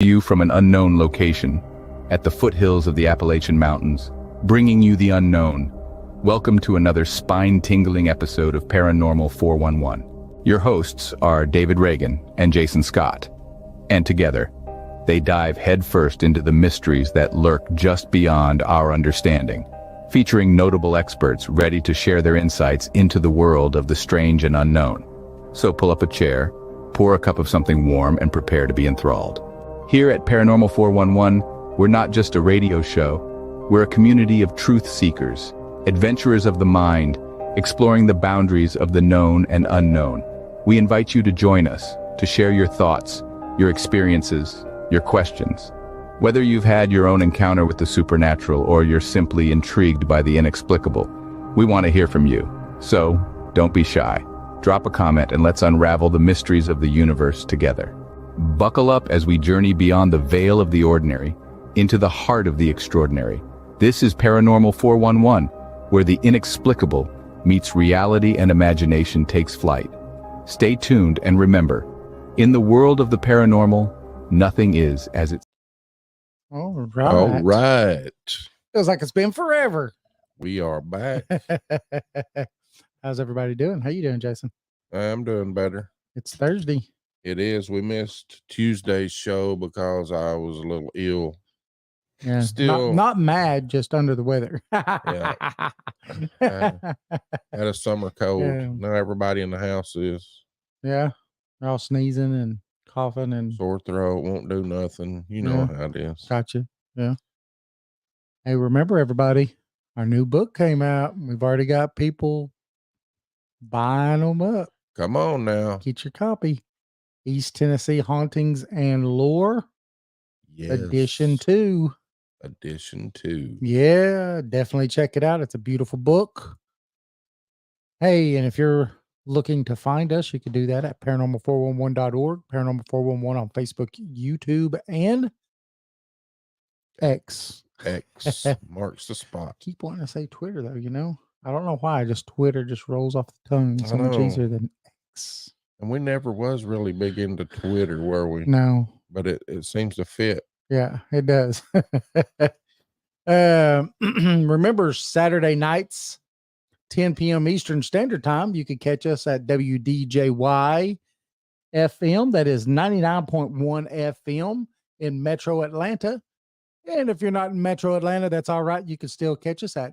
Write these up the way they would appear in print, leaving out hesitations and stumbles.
You from an unknown location, at the foothills of the Appalachian Mountains, bringing you the unknown. Welcome to another spine-tingling episode of Paranormal 411. Your hosts are David Reagan and Jason Scott, and together, they dive headfirst into the mysteries that lurk just beyond our understanding, featuring notable experts ready to share their insights into the world of the strange and unknown. So pull up a chair, pour a cup of something warm, and prepare to be enthralled. Here at Paranormal 411, we're not just a radio show, we're a community of truth seekers, adventurers of the mind, exploring the boundaries of the known and unknown. We invite you to join us, to share your thoughts, your experiences, your questions. Whether you've had your own encounter with the supernatural or you're simply intrigued by the inexplicable, we want to hear from you. So, don't be shy. Drop a comment and let's unravel the mysteries of the universe together. Buckle up as we journey beyond the veil of the ordinary, into the heart of the extraordinary. This is Paranormal 411, where the inexplicable meets reality and imagination takes flight. Stay tuned and remember, in the world of the paranormal, nothing is as it. All right. All right. Feels like it's been forever. We are back. How's everybody doing? How you doing, Jason? I'm doing better. It's Thursday. It is. We missed Tuesday's show because I was a little ill. Yeah. Still not mad, just under the weather. Yeah. Had a summer cold. Yeah. Now everybody in the house is. Yeah. They're all sneezing and coughing and Sore throat, won't do nothing. You know how it is. Gotcha. Yeah. Hey, remember everybody, our new book came out. We've already got people buying them up. Come on now. Get your copy. East Tennessee Hauntings and Lore. Yes. Edition 2. Edition 2. Yeah, definitely check it out. It's a beautiful book. Hey, and if you're looking to find us, you can do that at paranormal411.org, Paranormal 411 on Facebook, YouTube, and X. X marks the spot. Keep wanting to say Twitter, though, you know? I don't know why. Twitter just rolls off the tongue so much easier than X. And we never was really big into Twitter, were we? No. But it seems to fit. Yeah, it does. Remember, Saturday nights, 10 p.m. Eastern Standard Time, you could catch us at WDJY FM. That is 99.1 FM in Metro Atlanta. And if you're not in Metro Atlanta, that's all right. You can still catch us at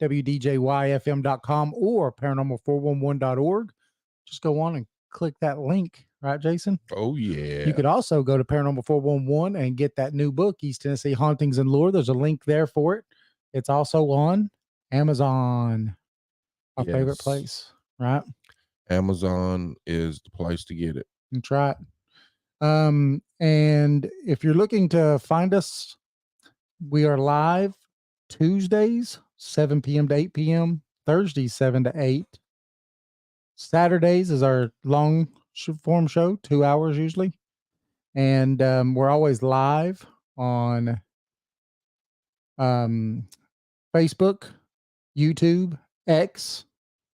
WDJYFM.com or paranormal411.org. Just go on and click that link. Right, Jason? Oh, yeah. You could also go to Paranormal 411 and get that new book, East Tennessee Hauntings and Lore. There's a link there for it. It's also on Amazon, our favorite place, right? Amazon is the place to get it. That's right. And if you're looking to find us, we are live Tuesdays, 7 p.m. to 8 p.m., Thursdays, 7 to 8. Saturdays is our long form show, 2 hours usually. And we're always live on Facebook, YouTube, X,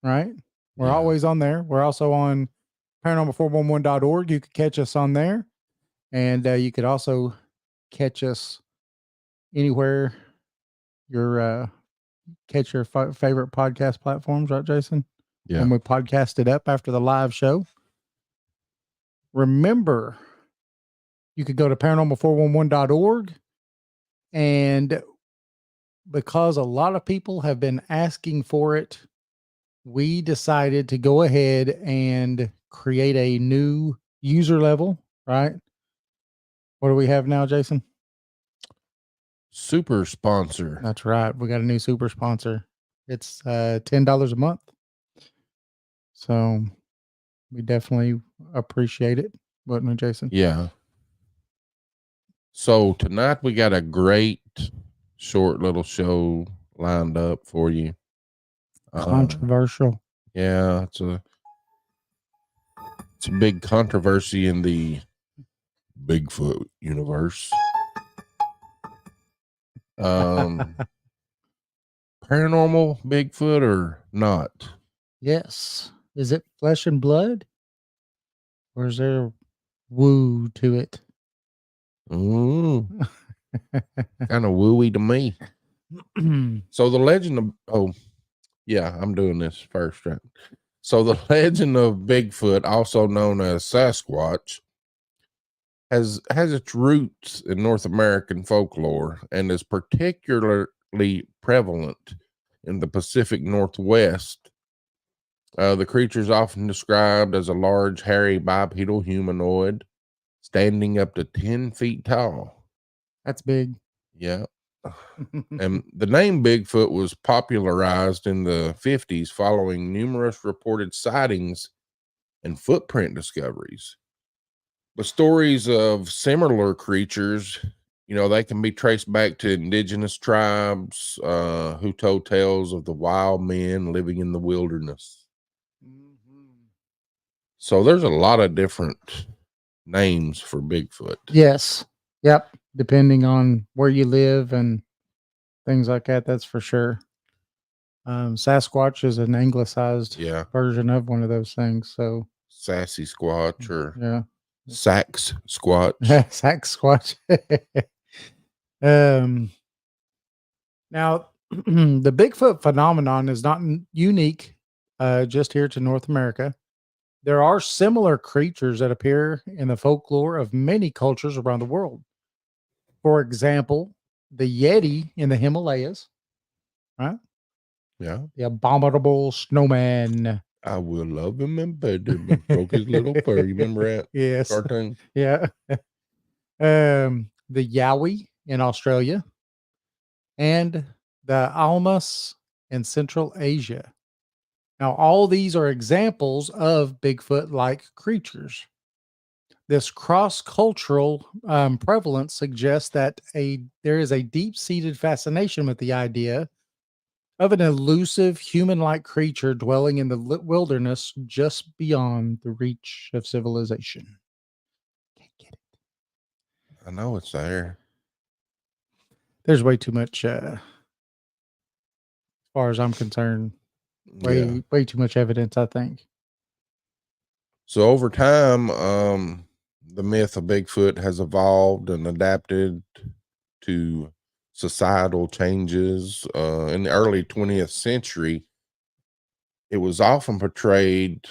right? We're always on there. We're also on paranormal411.org. You could catch us on there. And you could also catch us anywhere your catch your favorite podcast platforms, right, Jason? Yeah. And we podcast it up after the live show. Remember, you could go to paranormal411.org, and because a lot of people have been asking for it, we decided to go ahead and create a new user level, right? What do we have now, Jason? Super sponsor. That's right. We got a new super sponsor. It's $10 a month. So we definitely appreciate it, wouldn't we, Jason? Yeah. So tonight we got a great short little show lined up for you. Controversial. Yeah, it's a big controversy in the Bigfoot universe. Paranormal Bigfoot or not? Yes. Is it flesh and blood? Or is there woo to it? Kind of wooey to me. So the legend of I'm doing this first, right? So the legend of Bigfoot, also known as Sasquatch, has its roots in North American folklore and is particularly prevalent in the Pacific Northwest. The creature is often described as a large, hairy, bipedal humanoid standing up to 10 feet tall. That's big. Yeah. And the name Bigfoot was popularized in the 50s following numerous reported sightings and footprint discoveries. But stories of similar creatures, they can be traced back to indigenous tribes who told tales of the wild men living in the wilderness. So there's a lot of different names for Bigfoot. Yes. Yep. Depending on where you live and things like that, that's for sure. Sasquatch is an anglicized version of one of those things. So Sassy Squatch or Sax Squatch. Sasquatch. Now the Bigfoot phenomenon is not unique just here to North America. There are similar creatures that appear in the folklore of many cultures around the world. For example, the Yeti in the Himalayas, right? Yeah. The abominable snowman. I will love him and pet him and stroke his little fur. You remember that Yes. cartoon? Yeah. The Yowie in Australia and the Almas in Central Asia. Now, all these are examples of Bigfoot-like creatures. This cross-cultural prevalence suggests that there is a deep-seated fascination with the idea of an elusive human-like creature dwelling in the wilderness just beyond the reach of civilization. Can't get it. I know it's there. There's way too much, as far as I'm concerned, way too much evidence, I think. So over time, the myth of Bigfoot has evolved and adapted to societal changes. In the early 20th century, it was often portrayed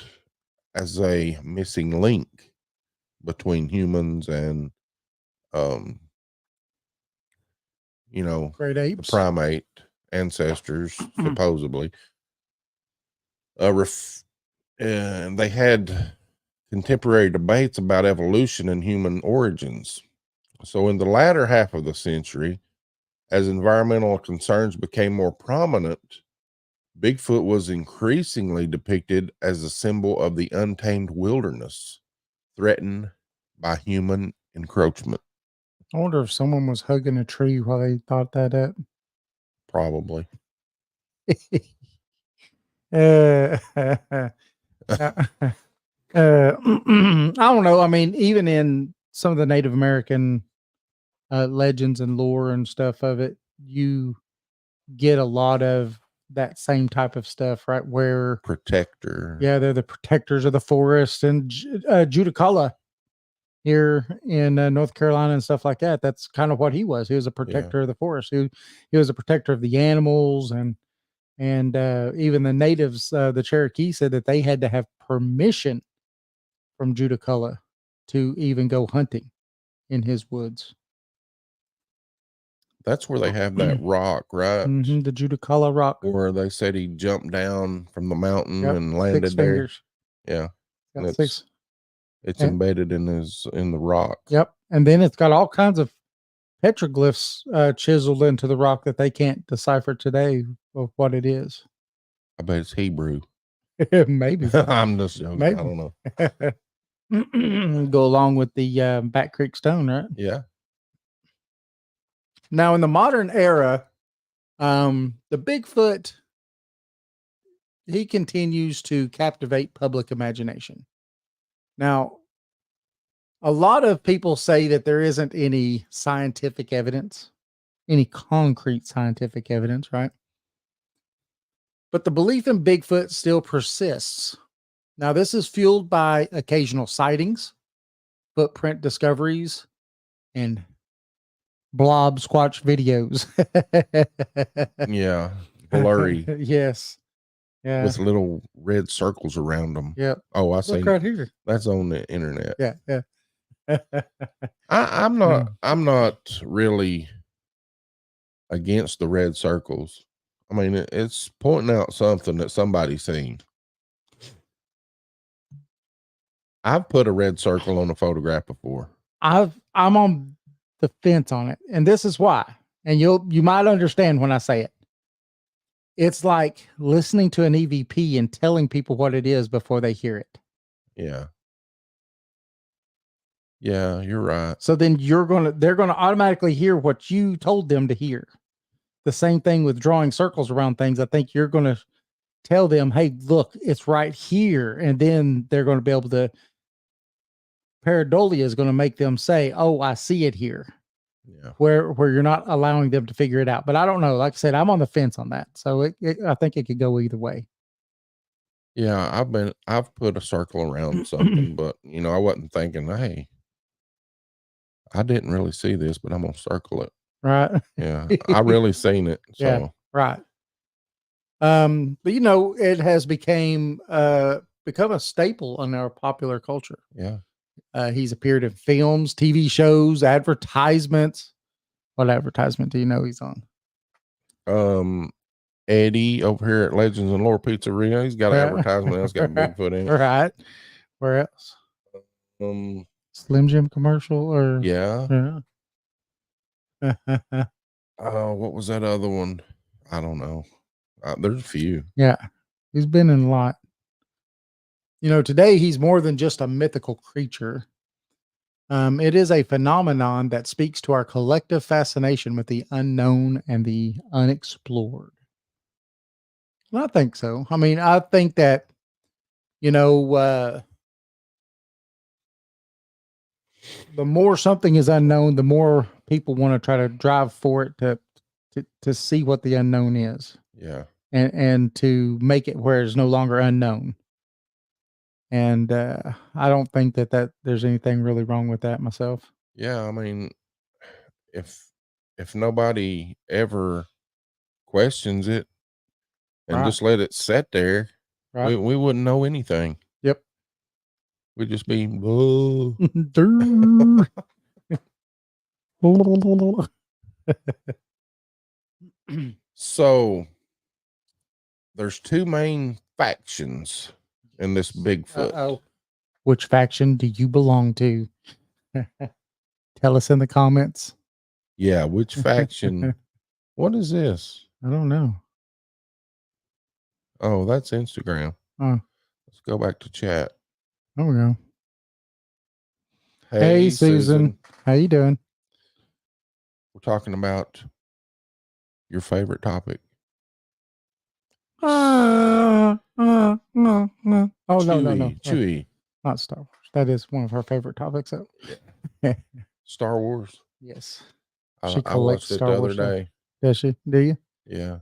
as a missing link between humans and, Great the apes. primate ancestors, supposedly. And they had contemporary debates about evolution and human origins. So in the latter half of the century, as environmental concerns became more prominent, Bigfoot was increasingly depicted as a symbol of the untamed wilderness, threatened by human encroachment. I wonder if someone was hugging a tree while they thought that up. Probably. I don't know. I mean, even in some of the Native American legends and lore and stuff of it, you get a lot of that same type of stuff, right? Where Protector. yeah, they're the protectors of the forest, and Judicala here in North Carolina and stuff like that. That's kind of what he was. He was a protector of the forest. He was a protector of the animals, and even the natives, the Cherokee, said that they had to have permission from Judicala to even go hunting in his woods. That's where they have that rock, right? The Judicala rock. Where they said he jumped down from the mountain and landed 6 there. fingers. Yeah. Got 6. It's embedded in the rock. Yep. And then it's got all kinds of petroglyphs chiseled into the rock that they can't decipher today of what it is. I bet it's Hebrew. Maybe. I'm just joking. Maybe. I don't know. Go along with the Back Creek Stone, right? Yeah. Now, in the modern era, the Bigfoot, he continues to captivate public imagination. Now, a lot of people say that there isn't any scientific evidence, any concrete scientific evidence, right? But the belief in Bigfoot still persists. Now, this is fueled by occasional sightings, footprint discoveries, and blob squatch videos. Yeah, blurry Yes. Yeah. with little red circles around them. Yep. Oh, I Look see. right here. That's on the internet. Yeah. Yeah. I'm not really against the red circles. I mean, it's pointing out something that somebody's seen. I've put a red circle on a photograph before. I'm on the fence on it, and this is why. And you might understand when I say it. It's like listening to an EVP and telling people what it is before they hear it. Yeah. Yeah, you're right. So then they're gonna automatically hear what you told them to hear. The same thing with drawing circles around things. I think you're gonna tell them, hey, look, it's right here. And then they're going to be able to, pareidolia is going to make them say, oh, I see it here. Yeah. Where you're not allowing them to figure it out. But I don't know. Like I said, I'm on the fence on that. So I think it could go either way. Yeah, I've put a circle around something, but I wasn't thinking, hey, I didn't really see this, but I'm gonna circle it. Right. Yeah. I really seen it. So yeah, right. But it has become a staple in our popular culture. Yeah. He's appeared in films, TV shows, advertisements. What advertisement do you know he's on? Eddie over here at Legends and Lore Pizzeria. He's got an advertisement that's got Bigfoot in it. Right. Where else? Slim Jim commercial or yeah. What was that other one? I don't know. There's a few. Yeah. He's been in a lot. Today he's more than just a mythical creature. It is a phenomenon that speaks to our collective fascination with the unknown and the unexplored. And I think so. I mean, I think that, the more something is unknown, the more people want to try to drive for it to see what the unknown is. Yeah. And to make it where it's no longer unknown. And I don't think that there's anything really wrong with that myself. Yeah, I mean, if nobody ever questions it and just let it sit there, right. we wouldn't know anything. Yep. We'd just be So there's two main factions in this Bigfoot. Uh-oh. Which faction do you belong to? Tell us in the comments. Yeah, which faction? What is this? I don't know. Oh, that's Instagram. Let's go back to chat. There we go. Hey, Susan. How you doing? We're talking about your favorite topic. No. Oh, no. Chewy. Not Star Wars. That is one of her favorite topics. Yeah. Star Wars. Yes. She collects I watched it the other day. Does she? Do you? Yeah.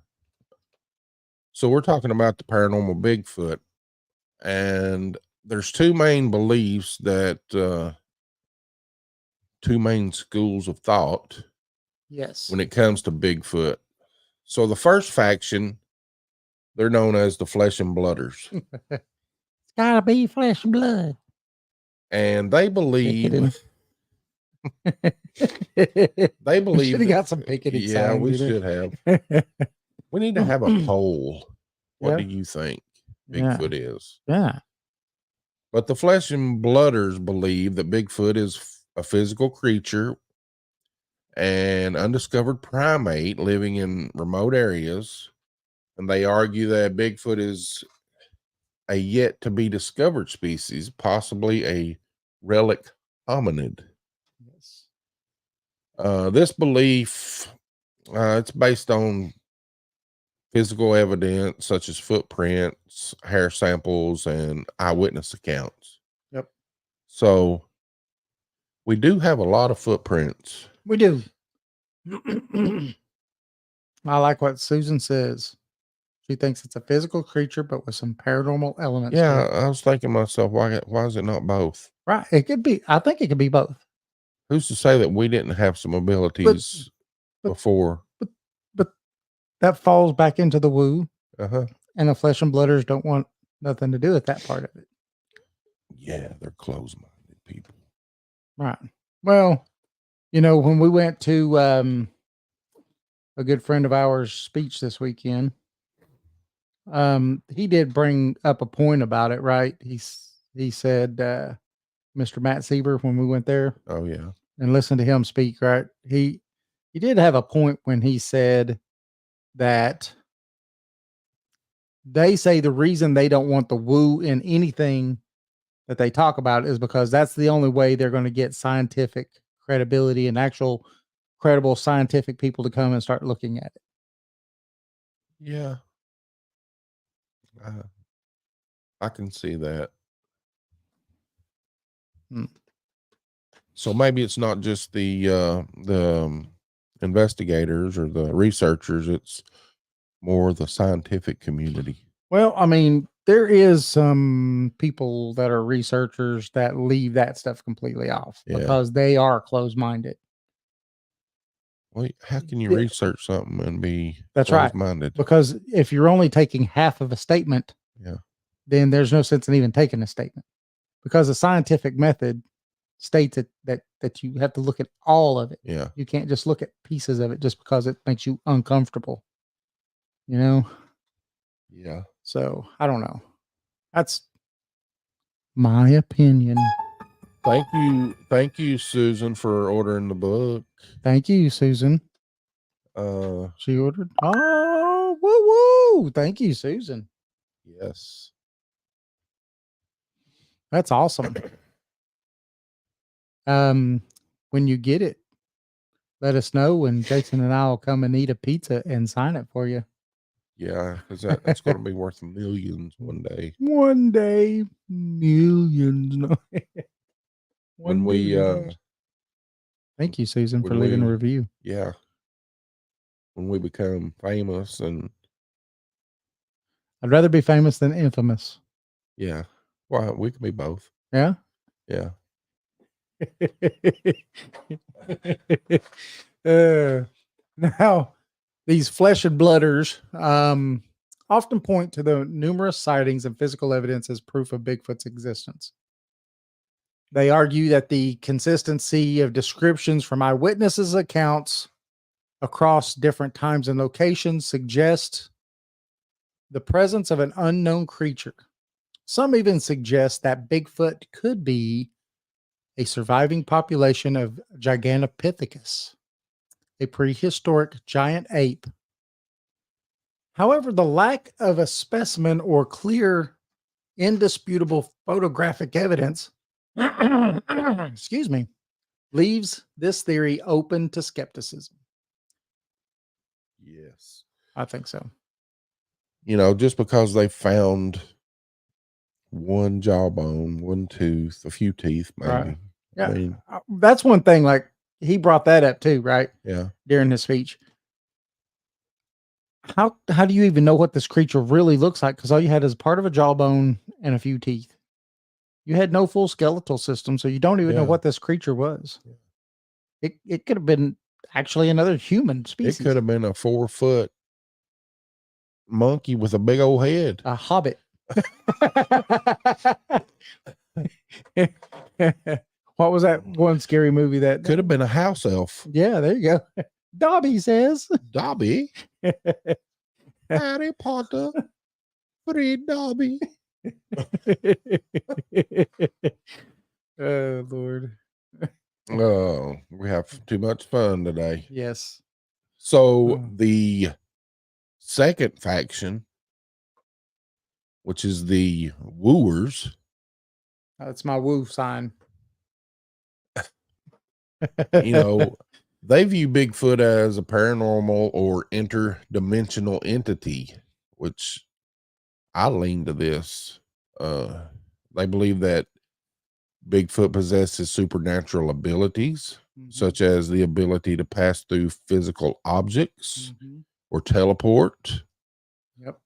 So we're talking about the paranormal Bigfoot, and there's two main beliefs that two main schools of thought. Yes. When it comes to Bigfoot. So the first faction, they're known as the flesh and blooders. It's gotta be flesh and blood. And they believe they believe should have got some picketing. Yeah, we should have. We need to have a poll. What do you think Bigfoot is? Yeah. But the flesh and blooders believe that Bigfoot is a physical creature, an undiscovered primate living in remote areas. And they argue that Bigfoot is a yet to be discovered species, possibly a relic hominid. Yes. This belief, it's based on physical evidence such as footprints, hair samples, and eyewitness accounts. Yep. So we do have a lot of footprints. We do. I like what Susan says. She thinks it's a physical creature, but with some paranormal elements. Yeah, I was thinking to myself, why is it not both? Right. It could be. I think it could be both. Who's to say that we didn't have some abilities before? But that falls back into the woo. Uh-huh. And the flesh and blooders don't want nothing to do with that part of it. Yeah, they're closed-minded people. Right. Well, when we went to a good friend of ours' speech this weekend, he did bring up a point about it, right? He said, Mr. Matt Sieber, when we went there. Oh, yeah. And listened to him speak, right? He did have a point when he said that they say the reason they don't want the woo in anything that they talk about is because that's the only way they're going to get scientific credibility and actual credible scientific people to come and start looking at it. Yeah. I can see that. So maybe it's not just the investigators or the researchers, it's more the scientific community. Well, I mean, there is some people that are researchers that leave that stuff completely off because they are closed-minded. Well, how can you research something and be closed-minded? Because if you're only taking half of a statement, then there's no sense in even taking a statement, because the scientific method states that you have to look at all of it. Yeah. You can't just look at pieces of it just because it makes you uncomfortable. Yeah. So I don't know. That's my opinion. Thank you, Susan, for ordering the book. Thank you, Susan. She ordered. Oh, woo woo! Thank you, Susan. Yes. That's awesome. When you get it, let us know, and Jason and I will come and eat a pizza and sign it for you. Yeah, because that's going to be worth millions one day. One day, millions. No. When we thank you, Susan, for leaving a review. Yeah. When we become famous, and I'd rather be famous than infamous. Yeah. Well, we could be both. Yeah. Yeah. Now, these flesh and blooders often point to the numerous sightings and physical evidence as proof of Bigfoot's existence. They argue that the consistency of descriptions from eyewitnesses' accounts across different times and locations suggest the presence of an unknown creature. Some even suggest that Bigfoot could be a surviving population of Gigantopithecus, a prehistoric giant ape. However, the lack of a specimen or clear, indisputable photographic evidence excuse me, leaves this theory open to skepticism. Yes. I think so. Just because they found one jawbone, one tooth, a few teeth, maybe. Right. Yeah. I mean, that's one thing. Like, he brought that up too, right? Yeah. During his speech. How do you even know what this creature really looks like? Because all you had is part of a jawbone and a few teeth. You had no full skeletal system, so you don't even know what this creature was. Yeah. It could have been actually another human species. It could have been a 4-foot monkey with a big old head. A hobbit. What was that one scary movie that could have been a house elf? Yeah, there you go. Dobby says. Dobby? Harry Potter. Free Dobby. Oh, Lord. Oh, we have too much fun today. Yes. So the second faction, which is the wooers. That's my woo sign. They view Bigfoot as a paranormal or interdimensional entity, which I lean to this. They believe that Bigfoot possesses supernatural abilities, such as the ability to pass through physical objects or teleport. Yep.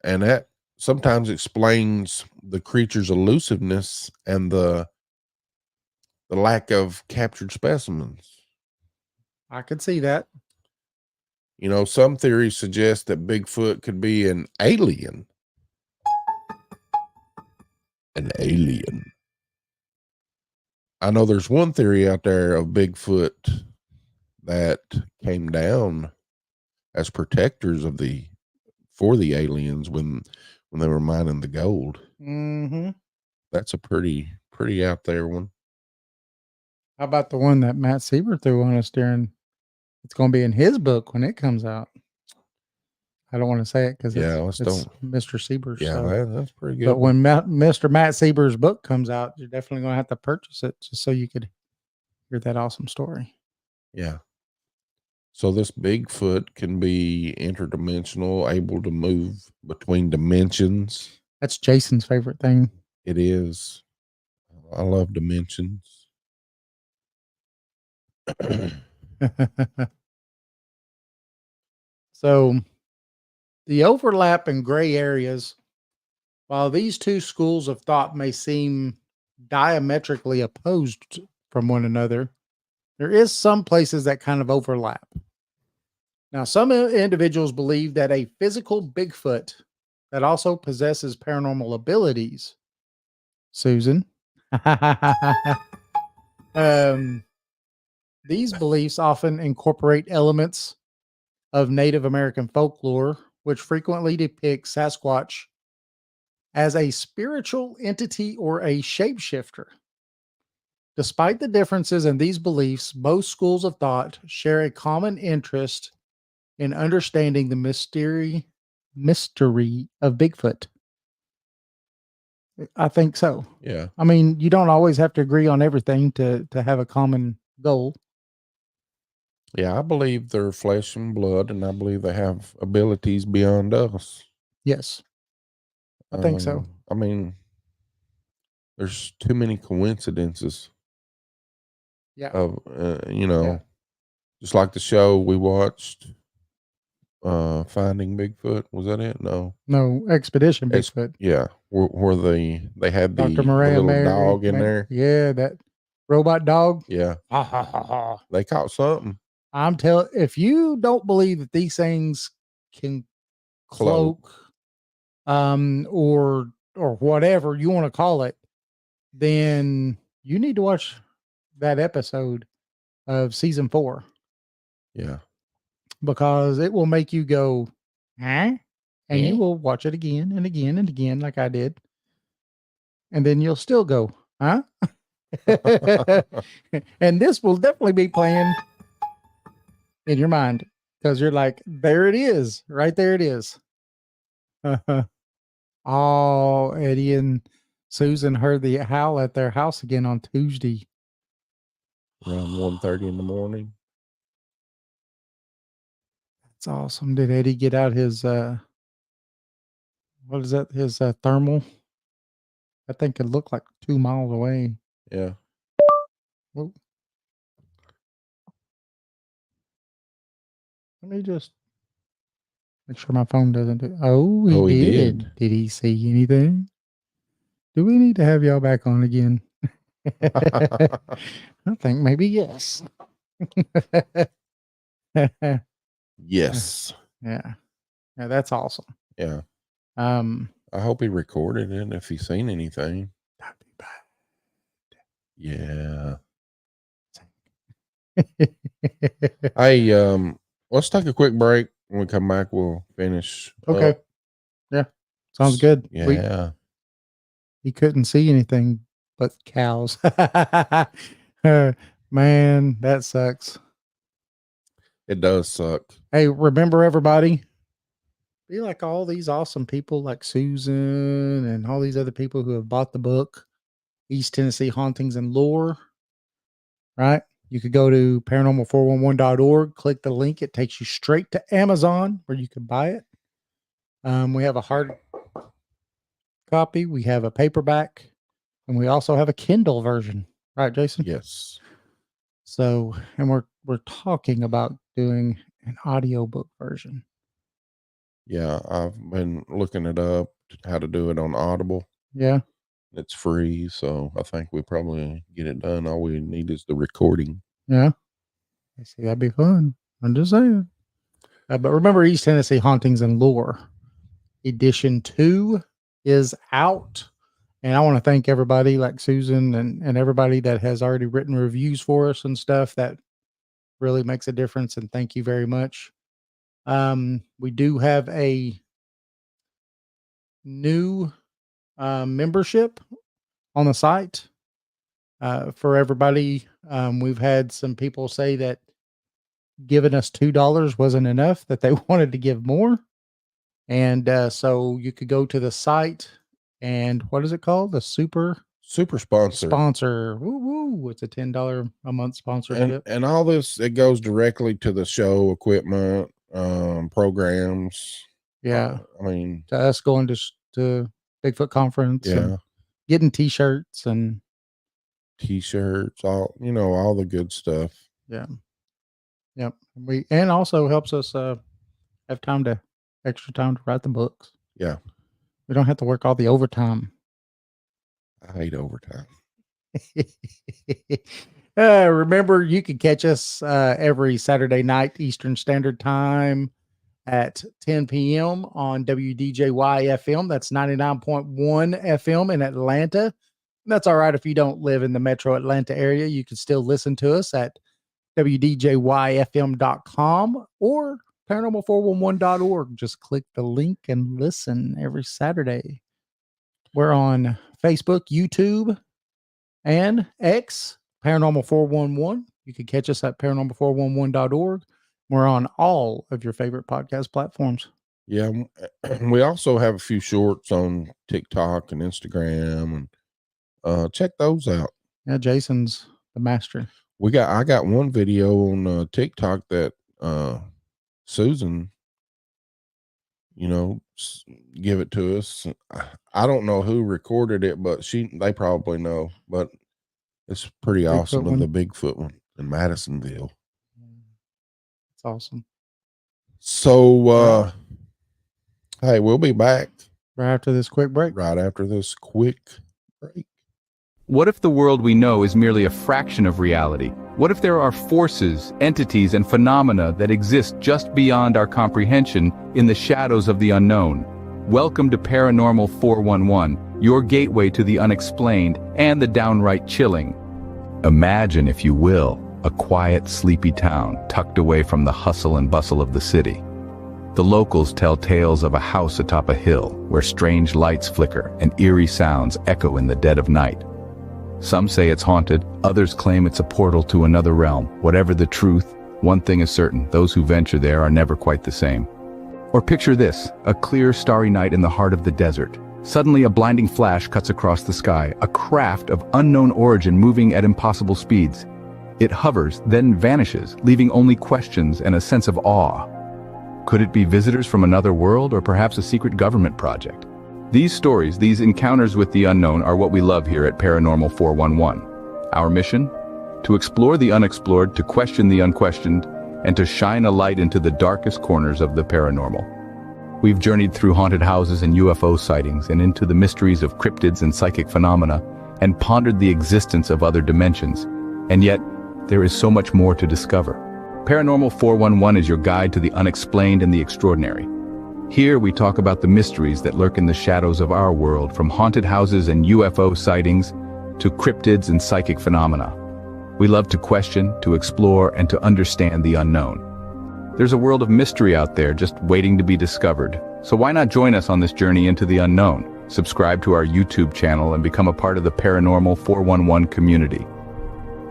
And that sometimes explains the creature's elusiveness and the the lack of captured specimens. I could see that. You know, some theories suggest that Bigfoot could be an alien. An alien. I know there's one theory out there of Bigfoot that came down as protectors of for the aliens when they were mining the gold. Mm-hmm. That's a pretty out there one. How about the one that Matt Sieber threw on us during? It's going to be in his book when it comes out. I don't want to say it because it's Mr. Sieber's. Yeah, so. that's pretty good. But when Mr. Matt Sieber's book comes out, you're definitely going to have to purchase it just so you could hear that awesome story. Yeah. So this Bigfoot can be interdimensional, able to move between dimensions. That's Jason's favorite thing. It is. I love dimensions. So the overlap and gray areas, while these two schools of thought may seem diametrically opposed from one another, there is some places that kind of overlap. Now, some individuals believe that a physical Bigfoot that also possesses paranormal abilities, Susan, these beliefs often incorporate elements of Native American folklore, which frequently depicts Sasquatch as a spiritual entity or a shapeshifter. Despite the differences in these beliefs, most schools of thought share a common interest in understanding the mystery of Bigfoot. I think so. Yeah. I mean, you don't always have to agree on everything to have a common goal. Yeah, I believe they're flesh and blood, and I believe they have abilities beyond us. Yes, I think so. I mean, there's too many coincidences. Yeah. Of just like the show we watched, Finding Bigfoot. Was that it? No, Expedition Bigfoot. Yeah, where they had the Dr. Maria little dog in there. Yeah, that robot dog. Yeah, they caught something. If you don't believe that these things can cloak, or whatever you want to call it, then you need to watch that episode of season 4. Yeah. Because it will make you go, huh? And you will watch it again and again and again, like I did. And then you'll still go, huh? And this will definitely be playing in your mind because you're like, there it is. Right there it is. Oh, Eddie and Susan heard the howl at their house again on Tuesday. Around 1:30 in the morning. That's awesome. Did Eddie get out his, what is that? His thermal? I think it looked like 2 miles away. Yeah. Whoa. Let me just make sure my phone doesn't do. Oh, he did. Did he see anything? Do we need to have y'all back on again? I think maybe yes. Yes. Yeah. Yeah, that's awesome. Yeah. I hope he recorded it if he's seen anything. That'd be bad. Yeah. Hey, let's take a quick break. When we come back, we'll finish. Okay. Yeah. Sounds good. Yeah. He couldn't see anything but cows. Man, that sucks. It does suck. Hey, remember everybody? Be like all these awesome people like Susan and all these other people who have bought the book, East Tennessee Hauntings and Lore, right? You could go to paranormal411.org, click the link. It takes you straight to Amazon where you can buy it. We have a hard copy. We have a paperback, and we also have a Kindle version, right, Jason? Yes. So, and we're talking about doing an audiobook version. Yeah, I've been looking it up how to do it on Audible. Yeah. It's free, so I think we probably get it done. All we need is the recording. Yeah. I see, that'd be fun. I'm just saying. But remember, East Tennessee Hauntings and Lore Edition 2 is out. And I want to thank everybody like Susan and everybody that has already written reviews for us and stuff. That really makes a difference. And thank you very much. We do have a new membership on the site for everybody. We've had some people say that giving us $2 wasn't enough, that they wanted to give more. And so you could go to the site and what is it called? The super sponsor. Woo woo. It's a $10 a month sponsorship. And all this, it goes directly to the show equipment, programs. Yeah. I mean, to us going to Bigfoot conference. Yeah. And getting t-shirts and t-shirts, all the good stuff. Yeah. Yep. And also helps us have extra time to write the books. Yeah. We don't have to work all the overtime. I hate overtime. Remember, you can catch us every Saturday night Eastern Standard Time at 10 p.m. on WDJY FM. That's 99.1 FM in Atlanta. That's all right if you don't live in the metro Atlanta area. You can still listen to us at WDJYFM.com or paranormal411.org. Just click the link and listen every Saturday. We're on Facebook, YouTube, and X, Paranormal 411. You can catch us at paranormal411.org. We're on all of your favorite podcast platforms. Yeah. We also have a few shorts on TikTok and Instagram, and check those out. Yeah, Jason's the master. I got one video on TikTok that Susan, give it to us. I don't know who recorded it, but they probably know. But it's pretty awesome. Of the Bigfoot one in Madisonville. It's awesome. So, hey, we'll be back right after this quick break. What if the world we know is merely a fraction of reality? What if there are forces, entities, and phenomena that exist just beyond our comprehension in the shadows of the unknown? Welcome to Paranormal 411, your gateway to the unexplained and the downright chilling. Imagine, if you will, a quiet, sleepy town tucked away from the hustle and bustle of the city. The locals tell tales of a house atop a hill where strange lights flicker and eerie sounds echo in the dead of night. Some say it's haunted, others claim it's a portal to another realm. Whatever the truth, one thing is certain: those who venture there are never quite the same. Or picture this, a clear, starry night in the heart of the desert. Suddenly a blinding flash cuts across the sky, a craft of unknown origin moving at impossible speeds. It hovers, then vanishes, leaving only questions and a sense of awe. Could it be visitors from another world, or perhaps a secret government project? These stories, these encounters with the unknown, are what we love here at Paranormal 411. Our mission? To explore the unexplored, to question the unquestioned, and to shine a light into the darkest corners of the paranormal. We've journeyed through haunted houses and UFO sightings, and into the mysteries of cryptids and psychic phenomena, and pondered the existence of other dimensions. And yet, there is so much more to discover. Paranormal 411 is your guide to the unexplained and the extraordinary. Here we talk about the mysteries that lurk in the shadows of our world, from haunted houses and UFO sightings to cryptids and psychic phenomena. We love to question, to explore, and to understand the unknown. There's a world of mystery out there just waiting to be discovered. So why not join us on this journey into the unknown? Subscribe to our YouTube channel and become a part of the Paranormal 411 community.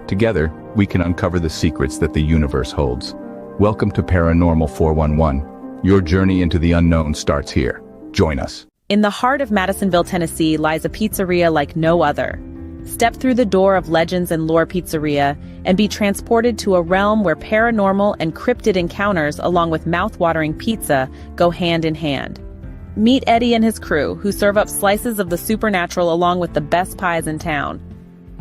Together, we can uncover the secrets that the universe holds. Welcome to Paranormal 411. Your journey into the unknown starts here. Join us. In the heart of Madisonville, Tennessee, lies a pizzeria like no other. Step through the door of Legends and Lore Pizzeria and be transported to a realm where paranormal and cryptid encounters, along with mouth-watering pizza, go hand in hand. Meet Eddie and his crew, who serve up slices of the supernatural along with the best pies in town.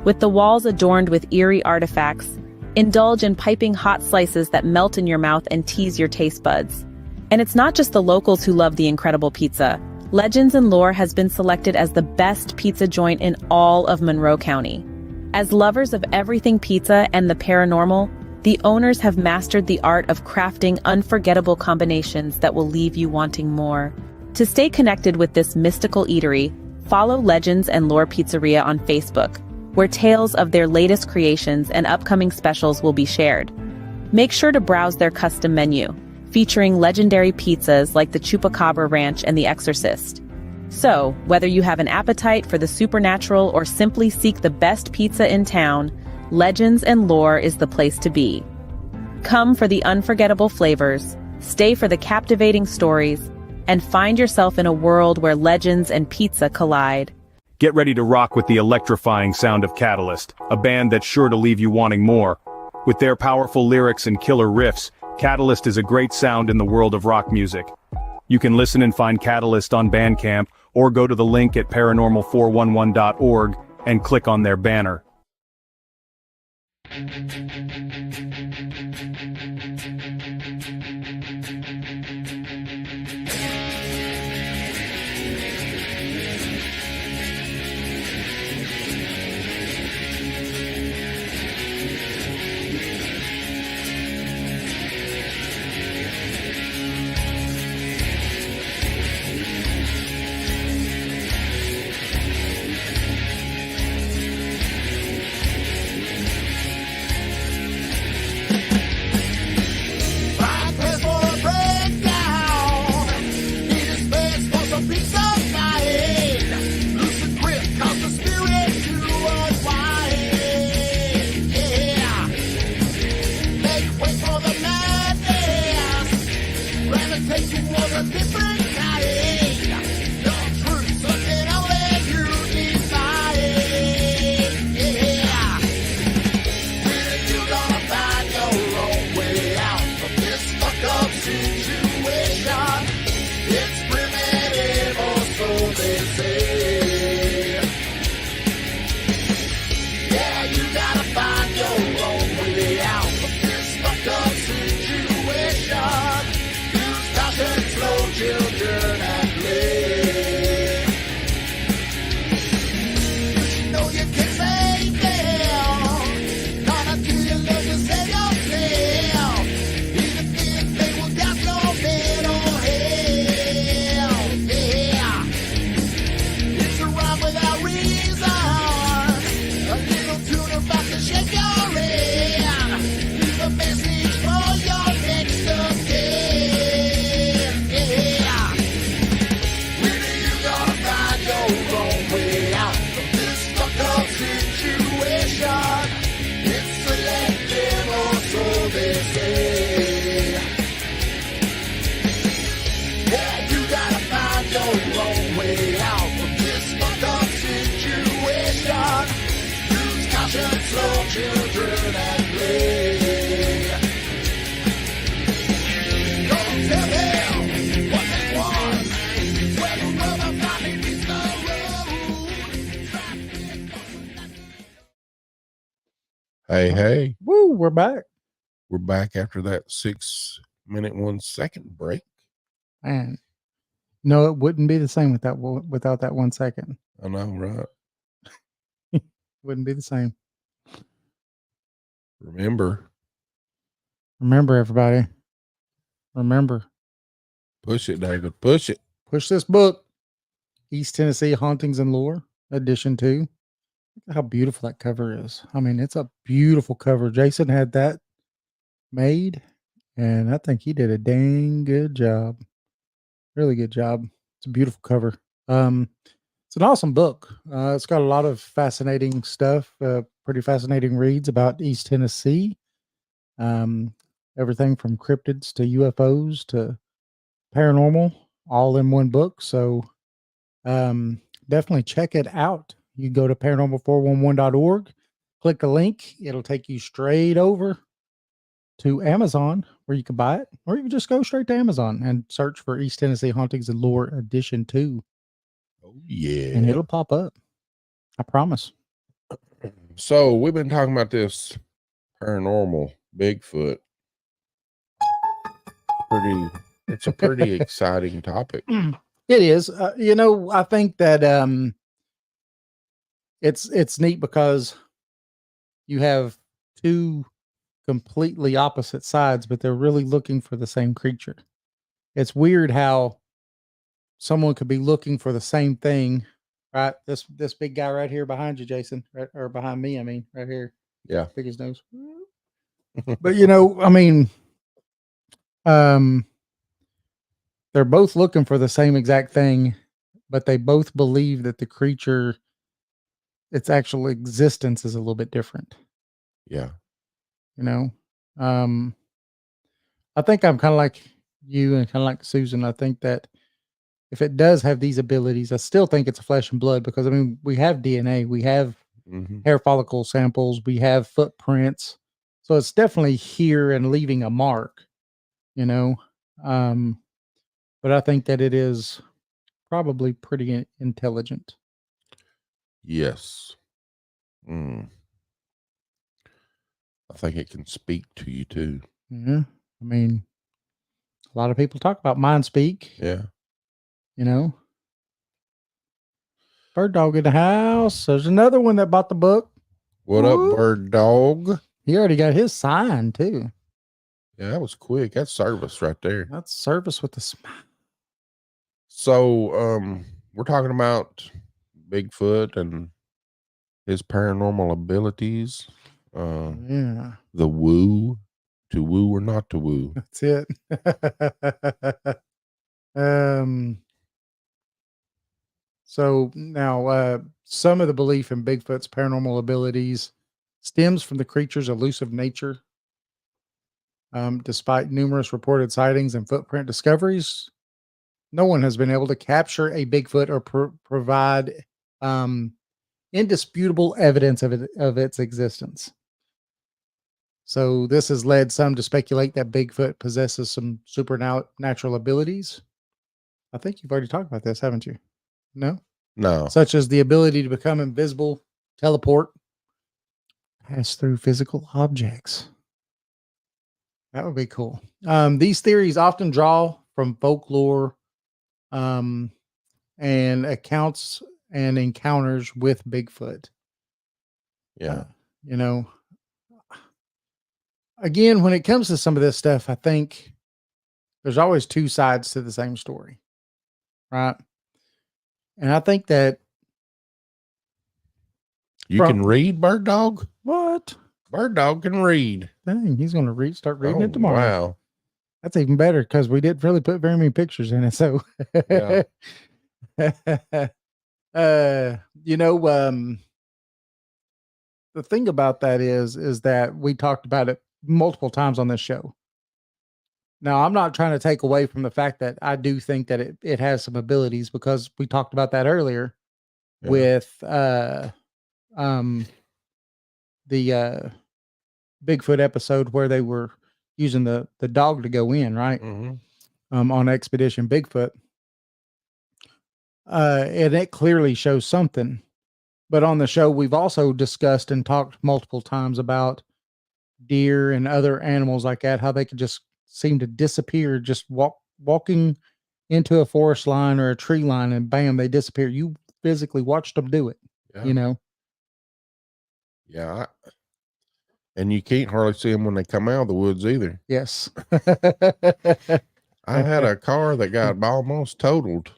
With the walls adorned with eerie artifacts, indulge in piping hot slices that melt in your mouth and tease your taste buds. And it's not just the locals who love the incredible pizza. Legends and Lore has been selected as the best pizza joint in all of Monroe County. As lovers of everything pizza and the paranormal, the owners have mastered the art of crafting unforgettable combinations that will leave you wanting more. To stay connected with this mystical eatery, follow Legends and Lore Pizzeria on Facebook, where tales of their latest creations and upcoming specials will be shared. Make sure to browse their custom menu, featuring legendary pizzas like the Chupacabra Ranch and the Exorcist. So, whether you have an appetite for the supernatural or simply seek the best pizza in town, Legends and Lore is the place to be. Come for the unforgettable flavors, stay for the captivating stories, and find yourself in a world where legends and pizza collide. Get ready to rock with the electrifying sound of Catalyst, a band that's sure to leave you wanting more. With their powerful lyrics and killer riffs, Catalyst is a great sound in the world of rock music. You can listen and find Catalyst on Bandcamp, or go to the link at paranormal411.org and click on their banner. Hey. Woo, we're back. We're back after that 6 minute, 1 second break. Man, no, it wouldn't be the same without that 1 second. I know, right? Wouldn't be the same. Remember, everybody. Remember. Push it, David. Push it. Push this book. East Tennessee Hauntings and Lore, Edition 2. Look at how beautiful that cover is. I mean, it's a beautiful cover. Jason had that made, and I think he did a dang good job. Really good job. It's a beautiful cover. It's an awesome book. It's got a lot of fascinating stuff, pretty fascinating reads about East Tennessee. Everything from cryptids to UFOs to paranormal, all in one book. So definitely check it out. You go to paranormal411.org, click the link. It'll take you straight over to Amazon where you can buy it, or you can just go straight to Amazon and search for East Tennessee Hauntings and Lore Edition 2. Oh, yeah. And it'll pop up. I promise. So we've been talking about this paranormal Bigfoot. It's a pretty exciting topic. It is. I think that it's neat because you have two completely opposite sides, but they're really looking for the same creature. It's weird how someone could be looking for the same thing, right? This big guy right here behind you, Jason, right, or behind me, I mean, right here. Yeah. Big his nose. But I mean, they're both looking for the same exact thing, but they both believe that the creature, its actual existence is a little bit different. Yeah. I think I'm kind of like you and kind of like Susan. I think that if it does have these abilities, I still think it's a flesh and blood because I mean, we have DNA, we have hair follicle samples, we have footprints. So it's definitely here and leaving a mark, but I think that it is probably pretty intelligent. Yes. I think it can speak to you too. Yeah. I mean, a lot of people talk about mind speak. Yeah. Bird dog in the house. There's another one that bought the book. What Woo. up, bird dog? He already got his sign too. Yeah, that was quick. That's service right there. That's service with a smile. So, we're talking about Bigfoot and his paranormal abilities. Yeah. The woo, to woo or not to woo. That's it. So now, some of the belief in Bigfoot's paranormal abilities stems from the creature's elusive nature. Despite numerous reported sightings and footprint discoveries, no one has been able to capture a Bigfoot or provide indisputable evidence of its existence. So this has led some to speculate that Bigfoot possesses some supernatural abilities. I think you've already talked about this, haven't you? No? No. Such as the ability to become invisible, teleport, pass through physical objects. That would be cool. These theories often draw from folklore and accounts and encounters with Bigfoot. Yeah. Again, when it comes to some of this stuff, I think there's always two sides to the same story, right? And I think that you can read, bird dog. What? Bird dog can read. Dang, he's going to start reading it tomorrow. Wow. That's even better because we didn't really put very many pictures in it. So, Yeah. The thing about that is that we talked about it multiple times on this show. Now, I'm not trying to take away from the fact that I do think that it has some abilities because we talked about that earlier with the Bigfoot episode where they were using the dog to go in, right? On Expedition Bigfoot. And it clearly shows something. But on the show, we've also discussed and talked multiple times about deer and other animals like that, how they could just seem to disappear, just walking into a forest line or a tree line and bam, they disappear. You physically watched them do it, Yeah. And you can't hardly see them when they come out of the woods either. Yes. I had a car that got almost totaled.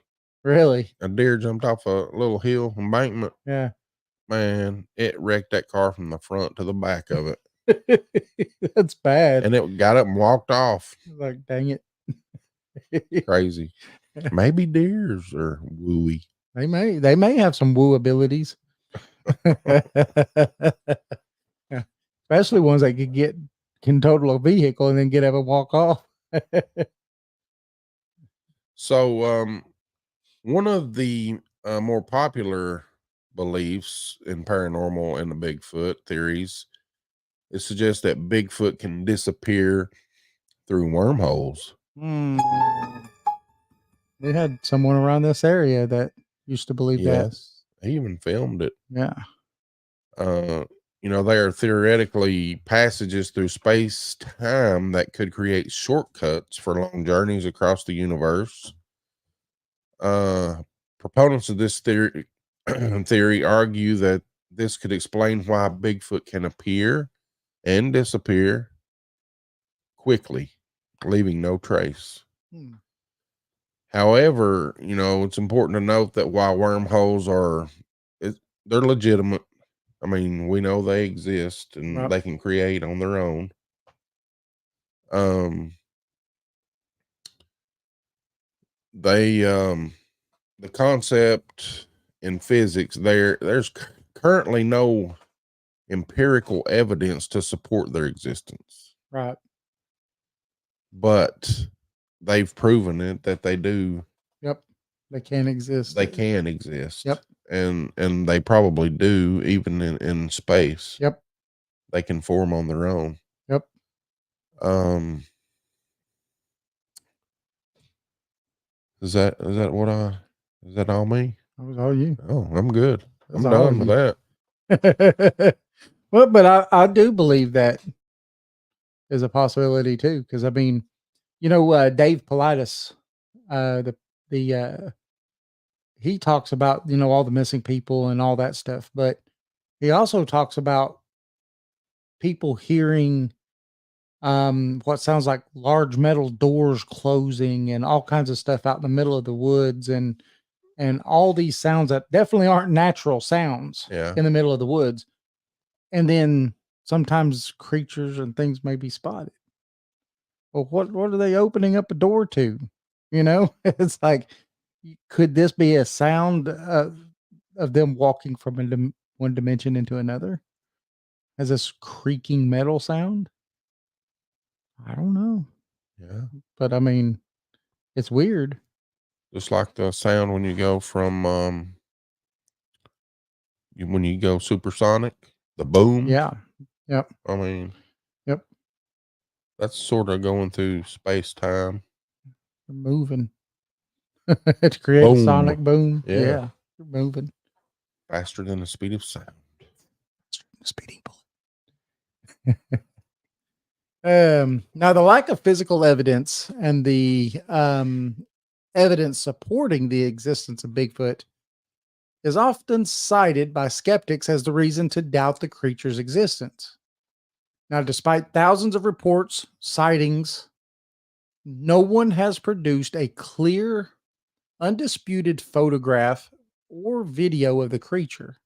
Really? A deer jumped off a little hill embankment. Yeah. Man, it wrecked that car from the front to the back of it. That's bad. And it got up and walked off. Like, dang it. Crazy. Maybe deers are wooey. They may have some woo abilities. Especially ones that can total a vehicle and then get up and walk off. So, one of the more popular beliefs in paranormal and the Bigfoot theories, it suggests that Bigfoot can disappear through wormholes. We had someone around this area that used to believe that. He even filmed it. Yeah. They are theoretically passages through space-time that could create shortcuts for long journeys across the universe. Proponents of this theory argue that this could explain why Bigfoot can appear and disappear quickly, leaving no trace. Hmm. However, it's important to note that while wormholes they're legitimate. I mean, we know they exist and Right. they can create on their own. The concept in physics, there's currently no empirical evidence to support their existence. Right. But they've proven it that they do. Yep. They can exist. They can exist. Yep. And they probably do, even in space. Yep. They can form on their own. Yep. Is that all me? That was all you. Oh, I'm good. That's I'm all done you. with that. Well, but I do believe that is a possibility too. Cause I mean, Dave Politis, he talks about, all the missing people and all that stuff, but he also talks about people hearing what sounds like large metal doors closing and all kinds of stuff out in the middle of the woods and all these sounds that definitely aren't natural sounds in the middle of the woods. And then sometimes creatures and things may be spotted. Well, what are they opening up a door to? It's like, could this be a sound of them walking from one dimension into another? Has this creaking metal sound? I don't know. Yeah. But I mean, it's weird. Just like the sound when you go from when you go supersonic, the boom. Yeah. Yep. I mean, yep. That's sort of going through space time. Moving. To create a sonic boom. Yeah. You're moving. Faster than the speed of sound. Speeding bullet. Now the lack of physical evidence and the evidence supporting the existence of Bigfoot is often cited by skeptics as the reason to doubt the creature's existence. Now, despite thousands of reports, sightings, no one has produced a clear, undisputed photograph or video of the creature.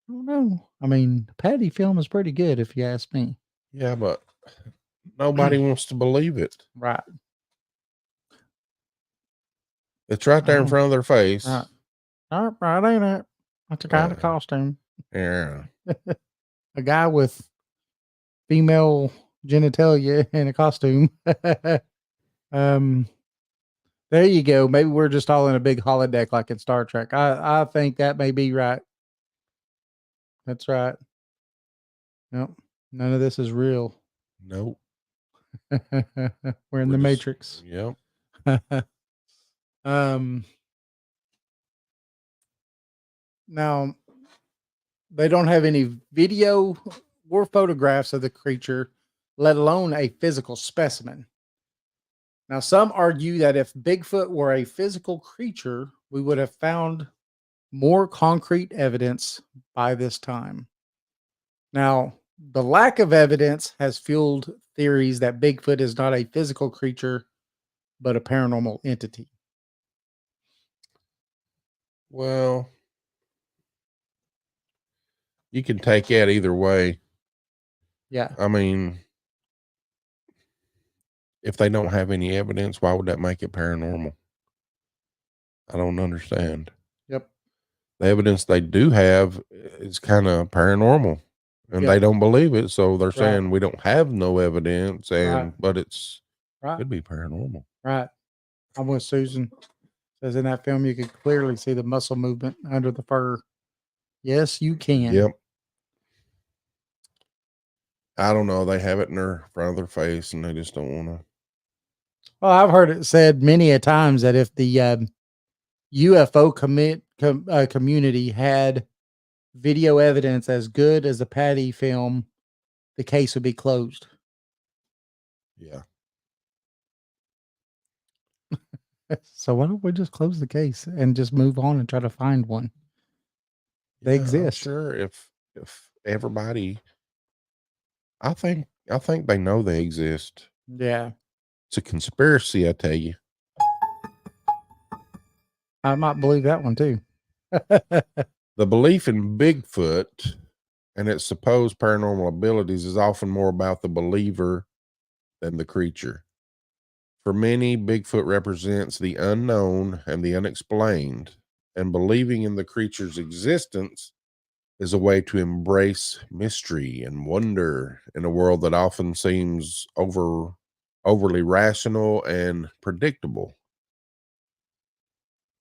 I don't know. I mean, the Patty film is pretty good, if you ask me. Yeah, but nobody wants to believe it. Right. It's right there in front of their face. Right. Oh, right, ain't it? That's a kind of costume. Yeah. A guy with female genitalia in a costume. There you go. Maybe we're just all in a big holodeck like in Star Trek. I think that may be right. That's right. Nope. None of this is real. Nope. We're in the Matrix. Yep. Now, they don't have any video or photographs of the creature, let alone a physical specimen. Now, some argue that if Bigfoot were a physical creature, we would have found more concrete evidence by this time. Now, the lack of evidence has fueled theories that Bigfoot is not a physical creature, but a paranormal entity. Well, you can take that either way. Yeah. I mean, if they don't have any evidence, why would that make it paranormal? I don't understand. Yep. The evidence they do have is kind of paranormal, and they don't believe it. So they're saying we don't have no evidence, but it's could be paranormal. Right. I'm with Susan. Says in that film, you could clearly see the muscle movement under the fur. Yes, you can. Yep. I don't know. They have it in front of their face, and they just don't want to. Well, I've heard it said many a times that if the UFO community had video evidence as good as the Patty film, the case would be closed. Yeah. So why don't we just close the case and just move on and try to find one? They Yeah, I'm exist. sure if everybody, I think they know they exist. Yeah. It's a conspiracy, I tell you. I might believe that one too. The belief in Bigfoot and its supposed paranormal abilities is often more about the believer than the creature. For many, Bigfoot represents the unknown and the unexplained, and believing in the creature's existence is a way to embrace mystery and wonder in a world that often seems overly rational and predictable.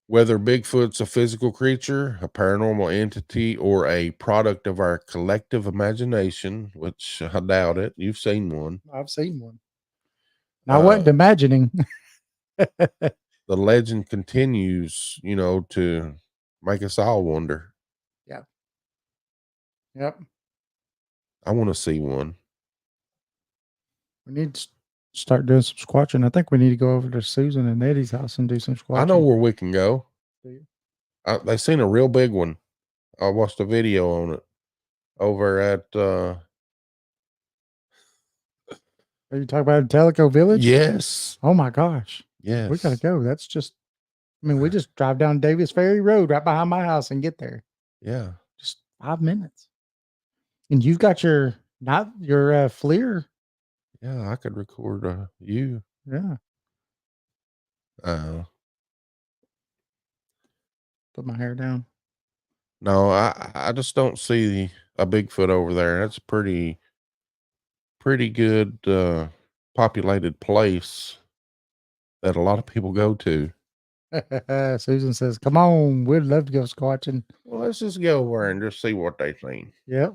Whether Bigfoot's a physical creature, a paranormal entity, or a product of our collective imagination, which I doubt it, you've seen one. I've seen one. I wasn't imagining. The legend continues, to make us all wonder. Yeah. Yep. I want to see one. We need to start doing some squatching. I think we need to go over to Susan and Eddie's house and do some squatching. I know where we can go. Do you? They seen a real big one. I watched a video on it over at Are you talking about Teleco Village? yes. Oh my gosh. Yes. We gotta go. That's just we just drive down Davis Ferry Road right behind my house and get there. Yeah. Just 5 minutes. And you've got your FLIR. Yeah, I could record you. Yeah. Put my hair down. No, I just don't see a Bigfoot over there. That's a pretty good populated place that a lot of people go to. Susan says, "Come on, we'd love to go squatching." Well, let's just go over and just see what they think. Yep.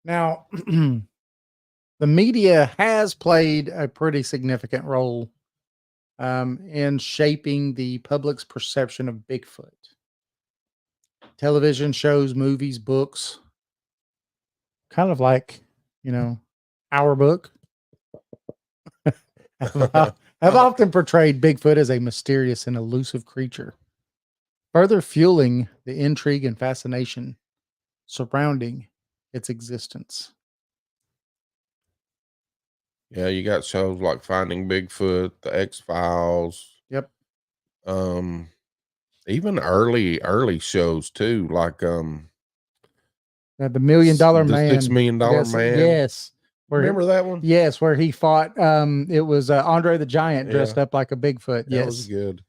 Now, the media has played a pretty significant role in shaping the public's perception of Bigfoot. Television shows, movies, books, kind of like, our book, have often portrayed Bigfoot as a mysterious and elusive creature, further fueling the intrigue and fascination surrounding its existence. Yeah, you got shows like Finding Bigfoot, The X-Files. Yep. Even early shows too, like The $1 Million Man. $6 Million Man. Yes. Remember that one? Yes, where he fought. It was Andre the Giant dressed up like a Bigfoot. That was good.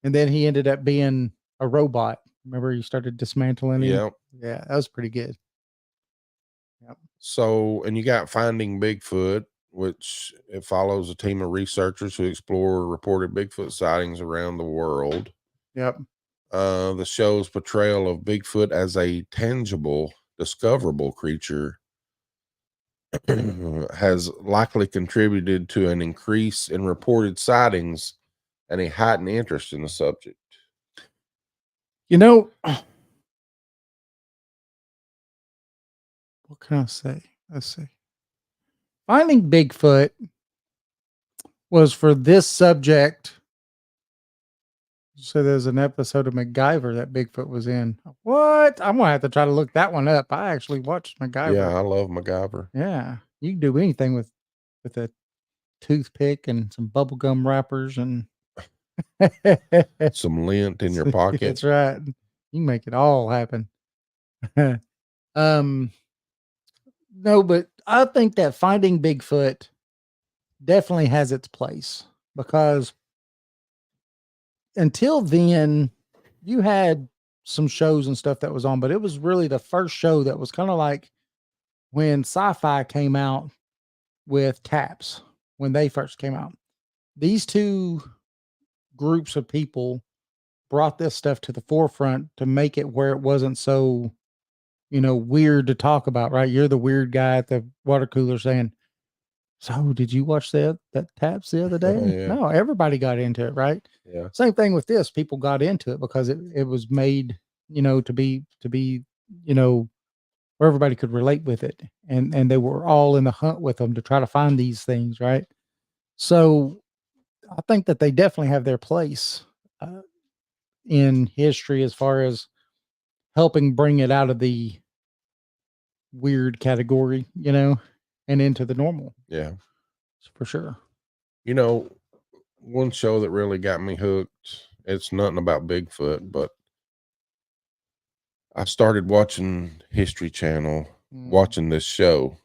And then he ended up being a robot. Remember, he started dismantling him. Yep. Yeah, that was pretty good. Yep. So, and you got Finding Bigfoot, which it follows a team of researchers who explore reported Bigfoot sightings around the world. Yep. The show's portrayal of Bigfoot as a tangible, discoverable creature has likely contributed to an increase in reported sightings and a heightened interest in the subject. What can I say? Let's see. Finding Bigfoot was for this subject. So there's an episode of MacGyver that Bigfoot was in. What? I'm gonna have to try to look that one up. I actually watched MacGyver. Yeah, I love MacGyver. Yeah, you can do anything with a toothpick and some bubblegum wrappers and some lint in your pocket. That's right. You can make it all happen. No, but I think that Finding Bigfoot definitely has its place, because until then you had some shows and stuff that was on, but it was really the first show that was kind of like when sci-fi came out with TAPS, when they first came out. These two groups of people brought this stuff to the forefront to make it where it wasn't so, weird to talk about, right? You're the weird guy at the water cooler saying, "So did you watch that TAPS the other day?" Yeah. No, everybody got into it, right? Yeah. Same thing with this. People got into it because it was made, to be, where everybody could relate with it, and they were all in the hunt with them to try to find these things, right? So I think that they definitely have their place in history as far as helping bring it out of the weird category, and into the normal. Yeah. For sure. You know, one show that really got me hooked, it's nothing about Bigfoot, but I started watching History Channel, watching this show,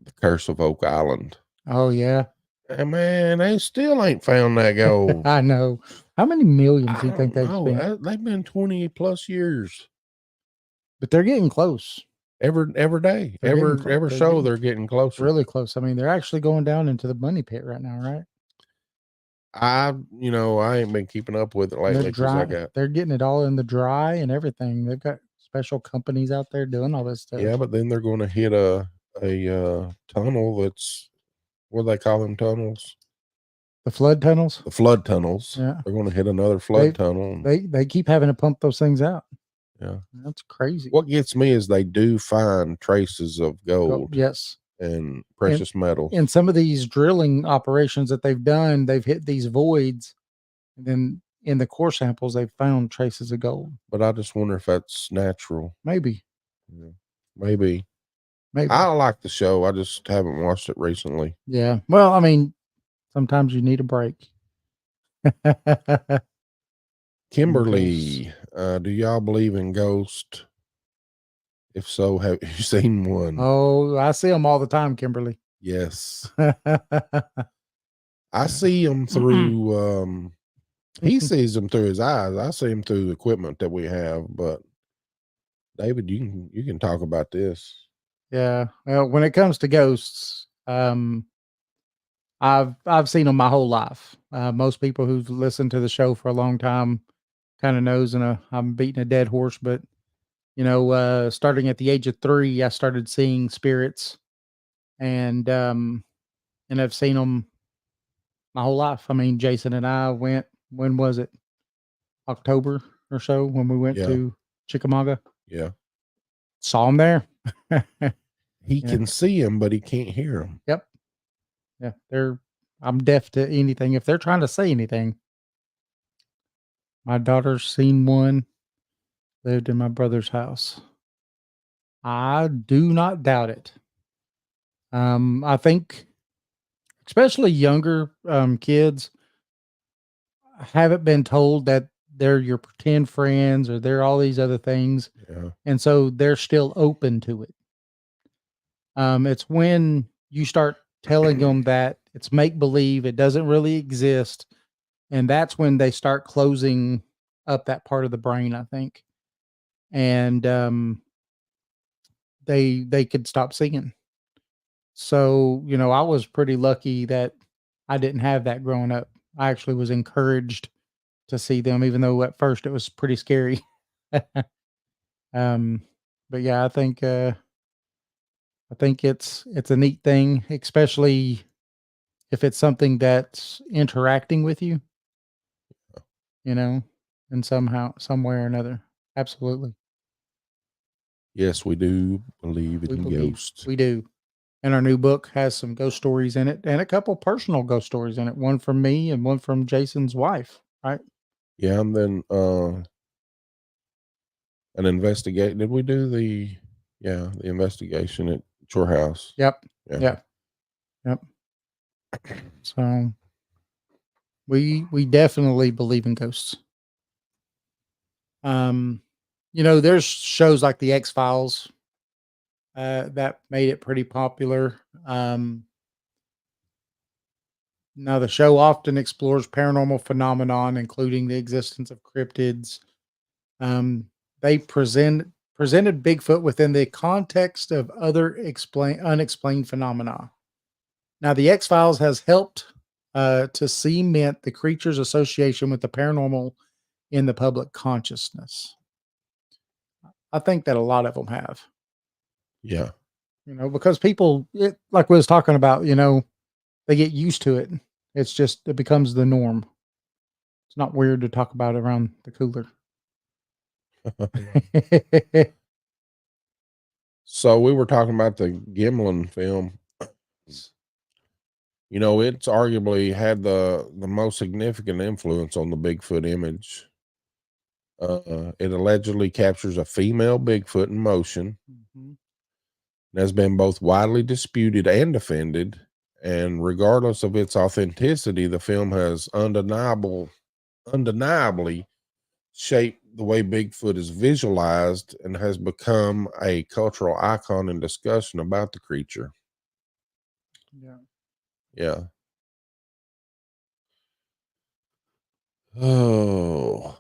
The Curse of Oak Island. Oh, yeah. And man, they still ain't found that gold. I know. How many millions do you think they've spent? They've been 20 plus years. But they're getting close. Every day, every show, they're getting closer. Really close. I mean, they're actually going down into the money pit right now, right? I ain't been keeping up with it lately because they're getting it all in the dry and everything. They've got special companies out there doing all this stuff. Yeah, but then they're going to hit a tunnel that's, what do they call them tunnels? The flood tunnels? The flood tunnels. Yeah. They're going to hit another flood tunnel. They keep having to pump those things out. Yeah. That's crazy. What gets me is they do find traces of gold. Yes. And precious metals. In some of these drilling operations that they've done, they've hit these voids. And then in the core samples, they've found traces of gold. But I just wonder if that's natural. Maybe. Yeah. Maybe. I like the show. I just haven't watched it recently. Yeah. Well, I mean, sometimes you need a break. Kimberly, do y'all believe in ghosts? If so, have you seen one? Oh, I see them all the time, Kimberly. Yes. I see them through, he sees them through his eyes. I see them through the equipment that we have, but David, you can talk about this. Yeah. Well, when it comes to ghosts, I've seen them my whole life. Most people who've listened to the show for a long time kind of knows, and I'm beating a dead horse, but starting at the age of 3, I started seeing spirits, and I've seen them my whole life. I mean, Jason and I went, when was it? October or so, when we went to Chickamauga. Yeah. Saw him there. He can see him, but he can't hear him. Yep. Yeah. I'm deaf to anything. If they're trying to say anything. My daughter's seen one. Lived in my brother's house. I do not doubt it. I think especially younger kids haven't been told that they're your pretend friends or they're all these other things. Yeah. And so they're still open to it. It's when you start telling them that it's make believe, it doesn't really exist. And that's when they start closing up that part of the brain, I think. And they could stop seeing. So, I was pretty lucky that I didn't have that growing up. I actually was encouraged to see them, even though at first it was pretty scary. But yeah, I think it's a neat thing, especially if it's something that's interacting with you, in some way or another. Absolutely. Yes, we do believe in ghosts. We do. And our new book has some ghost stories in it and a couple personal ghost stories in it. One from me and one from Jason's wife, right? Yeah, and then an investigation. Did we do the investigation at your house? Yep. Yeah. Yep. So we definitely believe in ghosts. There's shows like the X-Files that made it pretty popular. Now the show often explores paranormal phenomenon, including the existence of cryptids. They presented Bigfoot within the context of other unexplained phenomena. Now the X-Files has helped to cement the creature's association with the paranormal in the public consciousness. I think that a lot of them have. Yeah. Because people, like we was talking about, they get used to it. It becomes the norm. It's not weird to talk about around the cooler. So we were talking about the Gimlin film. You know, it's arguably had the most significant influence on the Bigfoot image. It allegedly captures a female Bigfoot in motion. Mm-hmm. It has been both widely disputed and defended. And regardless of its authenticity, the film has undeniably shaped the way Bigfoot is visualized and has become a cultural icon in discussion about the creature. Yeah. Yeah. Oh,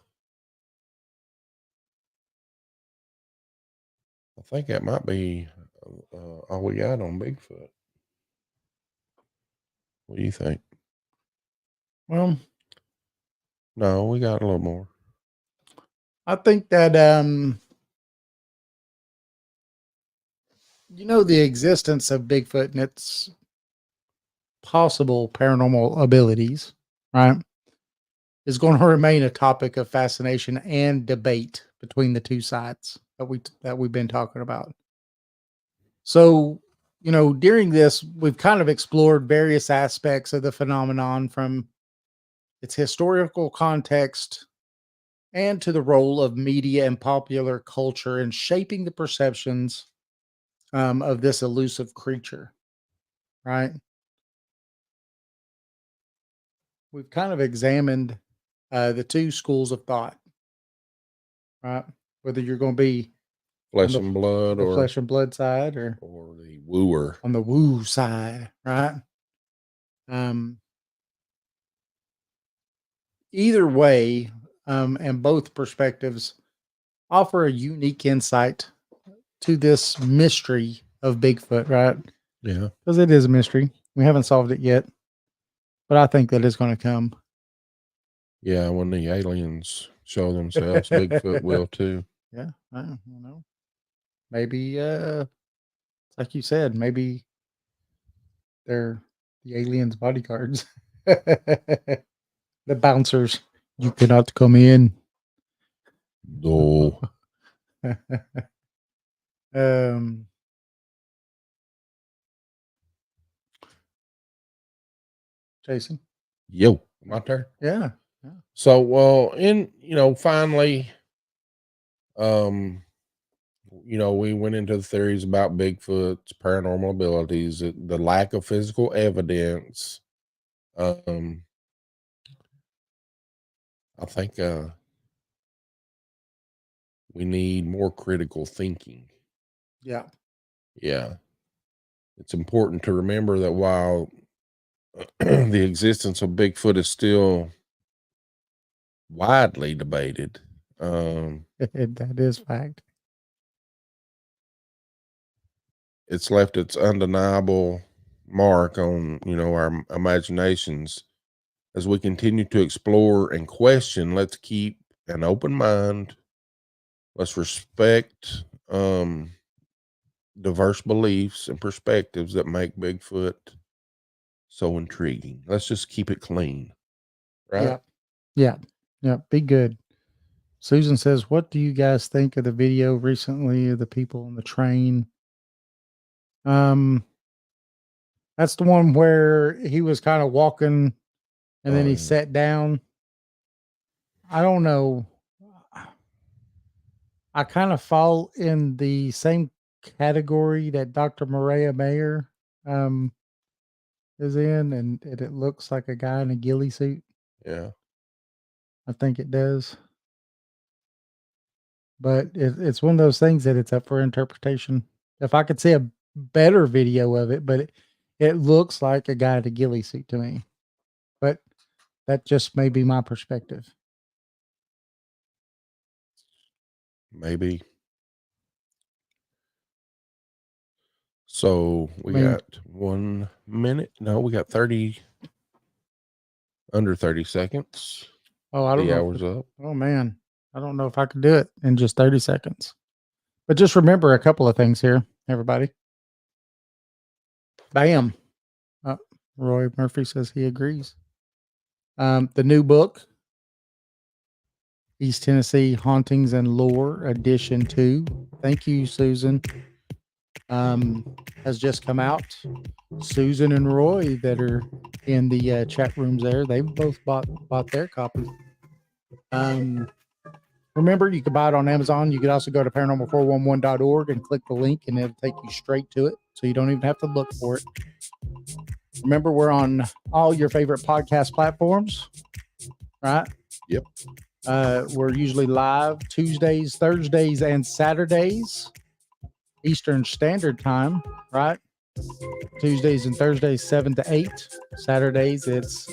I think that might be all we got on Bigfoot. What do you think? Well, No, we got a little more. I think that the existence of Bigfoot and its possible paranormal abilities, right, is going to remain a topic of fascination and debate between the two sides that we've been talking about. So, during this, we've kind of explored various aspects of the phenomenon, from its historical context and to the role of media and popular culture in shaping the perceptions of this elusive creature, right? We've kind of examined the two schools of thought, right? Whether you're going to be Flesh on and blood, the or flesh and blood side, or the wooer. on the woo side, right? Either way, and both perspectives offer a unique insight to this mystery of Bigfoot, right? Yeah. Because it is a mystery. We haven't solved it yet, but I think that it's going to come. Yeah, when the aliens show themselves, Bigfoot will too. Yeah, maybe, like you said, maybe they're the aliens' bodyguards, the bouncers. You cannot come in. No. Jason. Yo, my turn. Yeah. So, well, finally, we went into the theories about Bigfoot's paranormal abilities, the lack of physical evidence. I think we need more critical thinking. Yeah. Yeah. It's important to remember that while the existence of Bigfoot is still widely debated, That is fact. it's left its undeniable mark on, our imaginations. As we continue to explore and question, let's keep an open mind. Let's respect diverse beliefs and perspectives that make Bigfoot so intriguing. Let's just keep it clean. Right? Yeah. Be good. Susan says, "What do you guys think of the video recently of the people on the train?" That's the one where he was kind of walking and then he sat down. I don't know. I kind of fall in the same category that Dr. Maria Mayer is in, and it looks like a guy in a ghillie suit. Yeah. I think it does. But it's one of those things that it's up for interpretation. If I could see a better video of it, but it looks like a guy in a ghillie suit to me. But that just may be my perspective. Maybe. So we got 1 minute. No, we got under 30 seconds. Oh, I don't know. The hour's up. Oh man. I don't know if I could do it in just 30 seconds. But just remember a couple of things here, everybody. Bam. Roy Murphy says he agrees. The new book, East Tennessee Hauntings and Lore, Edition 2. Thank you, Susan. has just come out. Susan and Roy that are in the chat rooms there, they've both bought their copies. Remember, you can buy it on Amazon. You could also go to paranormal411.org and click the link, and it'll take you straight to it, so you don't even have to look for it. Remember, we're on all your favorite podcast platforms, right? Yep. We're usually live Tuesdays, Thursdays, and Saturdays, Eastern Standard Time, right? Tuesdays and Thursdays, 7 to 8. Saturdays, it's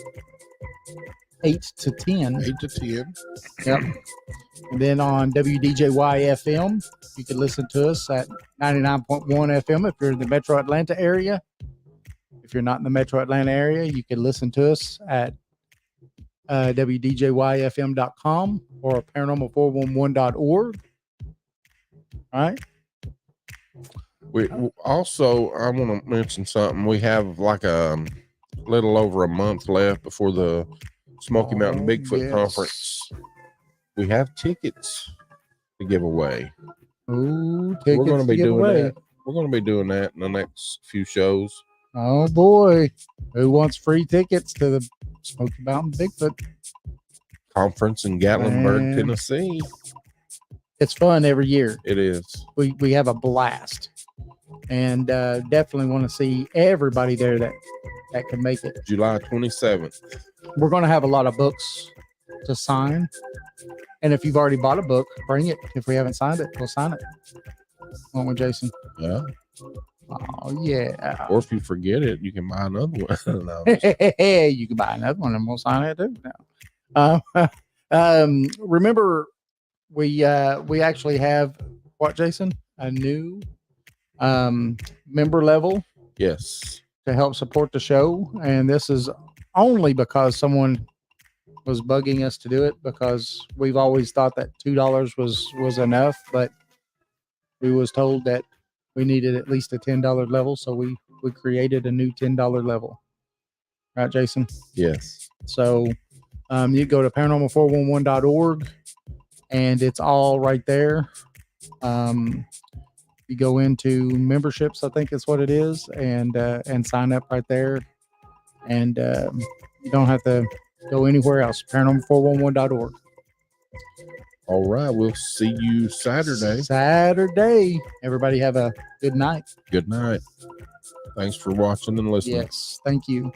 8 to 10. 8 to 10. Yep. And then on WDJY FM, you can listen to us at 99.1 FM if you're in the Metro Atlanta area. If you're not in the Metro Atlanta area, you can listen to us at WDJYFM.com or paranormal411.org. All right. We also, I want to mention something. We have like a little over a month left before the Smoky Mountain Bigfoot Conference. We have tickets to give away. Ooh, We're going to be doing away. that. We're going to be doing that in the next few shows. Oh boy, who wants free tickets to the Smoky Mountain Bigfoot Conference in Gatlinburg, Man. Tennessee? It's fun every year. It is. We have a blast, and definitely want to see everybody there that can make it. July 27th. We're going to have a lot of books to sign, and if you've already bought a book, bring it. If we haven't signed it, we'll sign it. Won't we, Jason? Yeah. Oh yeah. Or if you forget it, you can buy another one. No. You can buy another one, and we'll sign it too. Remember, we actually have what, Jason? A new member level. Yes. To help support the show, and this is only because someone was bugging us to do it, because we've always thought that $2 was enough, but we was told that we needed at least a $10 level, so we created a new $10 level. Right, Jason? Yes. So you go to paranormal411.org, and it's all right there. You go into memberships, I think is what it is, and sign up right there. And you don't have to go anywhere else. Paranormal411.org. All right. We'll see you Saturday. Everybody have a good night. Good night. Thanks for watching and listening. Yes. Thank you.